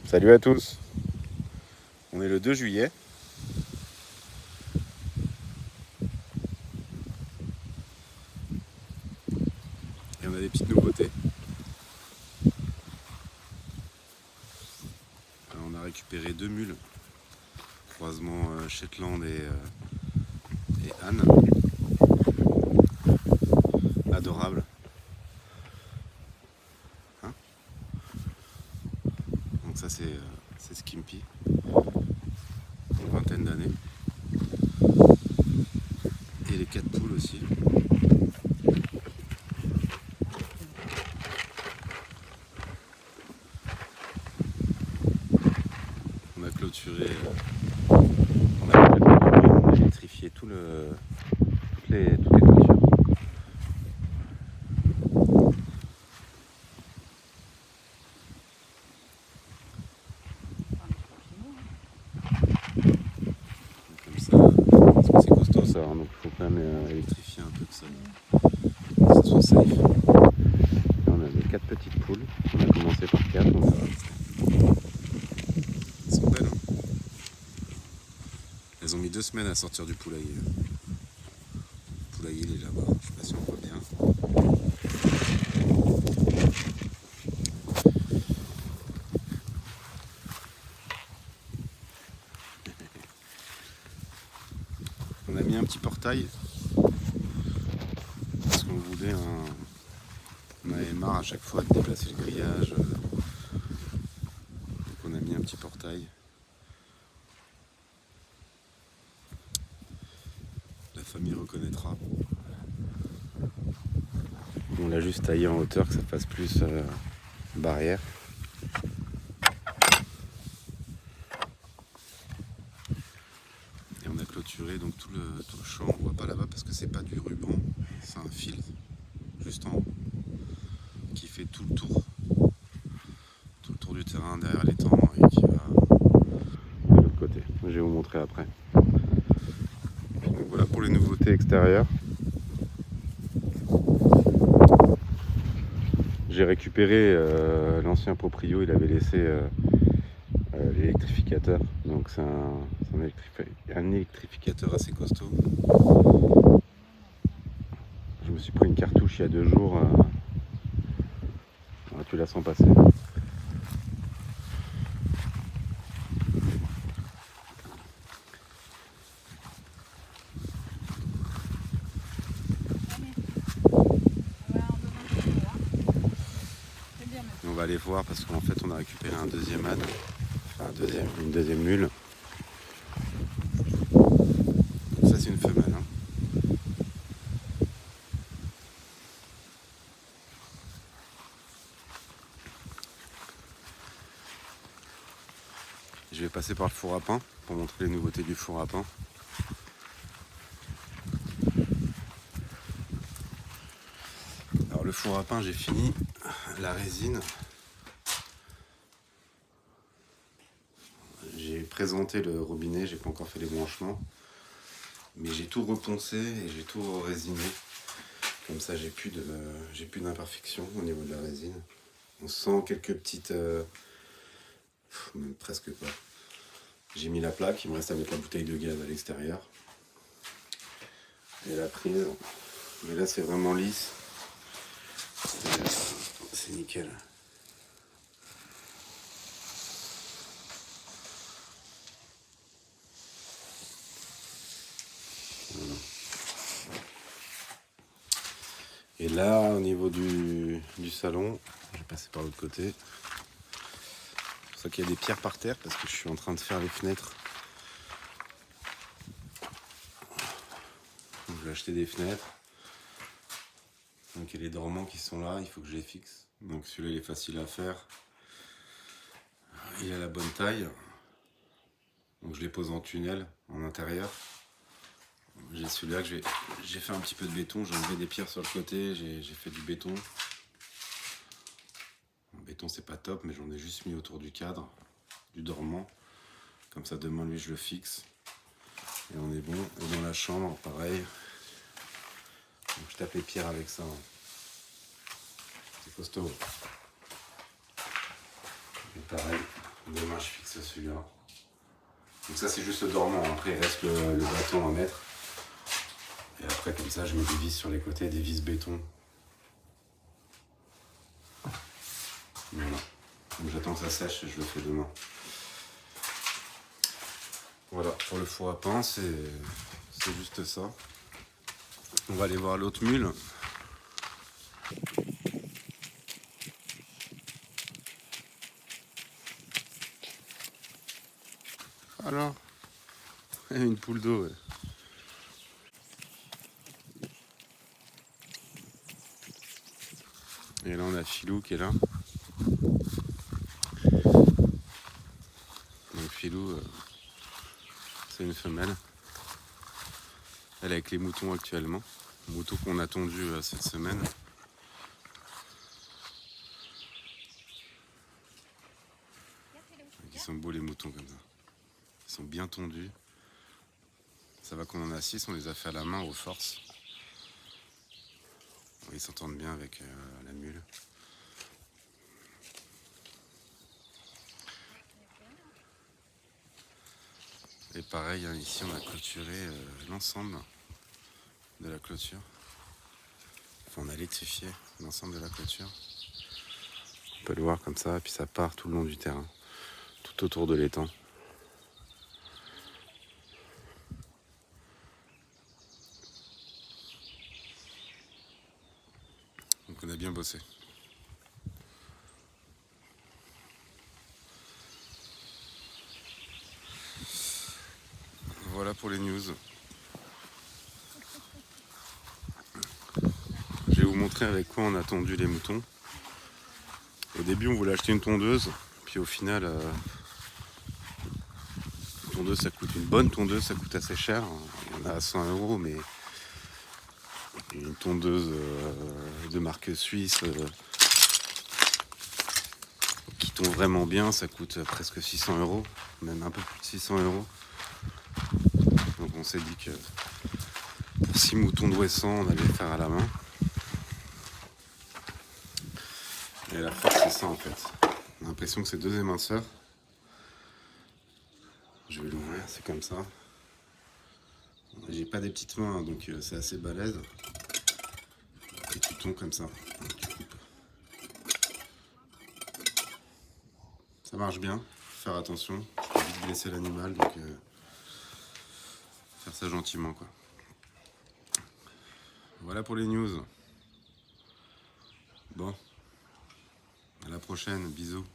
Salut à tous. On est le 2 juillet. Et on a des petites nouveautés. Alors, on a récupéré 2 mules. Croisement Shetland et Anne. Adorable. Hein, donc ça c'est Skimpy. Une vingtaine d'années. Et les 4 poules aussi. On a clôturé, on a électrifié toutes les clôtures. Comme ça, parce que c'est costaud ça, hein, donc il faut quand même électrifier un peu que ça soit safe. Là, on a les 4 petites poules, on a commencé par 4, on va rester. Elles sont belles, hein. Elles ont mis 2 semaines à sortir du poulailler. Le poulailler il est là-bas, je sais pas si on voit bien. On a mis un petit portail parce qu'on voulait on avait marre à chaque fois de déplacer le grillage. Donc on a mis un petit portail. La famille reconnaîtra. On l'a juste taillé en hauteur que ça fasse plus barrière. Et on a clôturé donc tout le champ. On voit pas là-bas parce que c'est pas du ruban, c'est un fil juste en haut qui fait tout le tour du terrain derrière l'étang et qui va de l'autre côté. Je vais vous montrer après. Donc voilà pour les nouveautés extérieures. J'ai récupéré l'ancien proprio, il avait laissé l'électrificateur. Donc c'est un électrificateur assez costaud. Je me suis pris une cartouche il y a 2 jours. Tu la sens passer. Et on va aller voir parce qu'en fait on a récupéré un deuxième âne, enfin une deuxième mule. Donc ça c'est une femelle. Hein. Je vais passer par le four à pain pour montrer les nouveautés du four à pain. Alors le four à pain j'ai fini la résine. J'ai présenté le robinet, j'ai pas encore fait les branchements. Mais j'ai tout reponcé et j'ai tout résiné. Comme ça j'ai plus d'imperfections au niveau de la résine. On sent quelques petites... même presque pas. J'ai mis la plaque, il me reste à mettre la bouteille de gaz à l'extérieur. Et la prise. Mais là c'est vraiment lisse. C'est nickel. Voilà. Et là, au niveau du salon, je vais passer par l'autre côté. C'est pour ça qu'il y a des pierres par terre parce que je suis en train de faire les fenêtres. Donc, je vais acheter des fenêtres. Donc il y a les dormants qui sont là, il faut que je les fixe. Donc celui-là il est facile à faire. Il a la bonne taille. Donc je les pose en tunnel, en intérieur. J'ai celui-là que j'ai fait un petit peu de béton, j'ai enlevé des pierres sur le côté, j'ai fait du béton. Le béton c'est pas top, mais j'en ai juste mis autour du cadre, du dormant. Comme ça demain lui je le fixe. Et on est bon. Et dans la chambre, pareil. Donc je tape les pierres avec ça. C'est costaud. Et pareil, Demain je fixe celui-là. Donc ça c'est juste le dormant, après il reste le bâton à mettre. Et après comme ça je mets des vis sur les côtés, des vis béton. Voilà. Donc j'attends que ça sèche et je le fais demain. Voilà, pour le four à pain c'est juste ça. On va aller voir l'autre mule. Alors, il y a une poule d'eau. Ouais. Et là on a Filou qui est là. Donc Filou, c'est une femelle. Elle est avec les moutons actuellement. Moutons qu'on a tondus cette semaine. Ils sont beaux les moutons comme ça. Ils sont bien tondus. Ça va qu'on en a 6, on les a fait à la main aux forces. Ils s'entendent bien avec la mule. Et pareil, hein, ici on a clôturé l'ensemble de la clôture. Enfin, on a électrifié l'ensemble de la clôture. On peut le voir comme ça, et puis ça part tout le long du terrain, tout autour de l'étang. Donc on a bien bossé. Voilà pour les news. Je vais vous montrer avec quoi on a tondu les moutons. Au début on voulait acheter une tondeuse, puis au final une tondeuse ça coûte, une bonne tondeuse ça coûte assez cher. Il y en a à 100 €, mais une tondeuse de marque suisse qui tond vraiment bien, ça coûte presque 600 €, même un peu plus de 600 €. Donc on s'est dit que pour 6 moutons d'Ouessant, on allait faire à la main. Et la force c'est ça en fait. On a l'impression que c'est 2 éminceurs. Je vais l'ouvrir, c'est comme ça. J'ai pas des petites mains, donc c'est assez balèze. Et tu tonds comme ça. Tu coupes. Ça marche bien, faut faire attention. Tu peux vite blesser l'animal, donc faire ça gentiment quoi. Voilà pour les news. Bon, à la prochaine, bisous.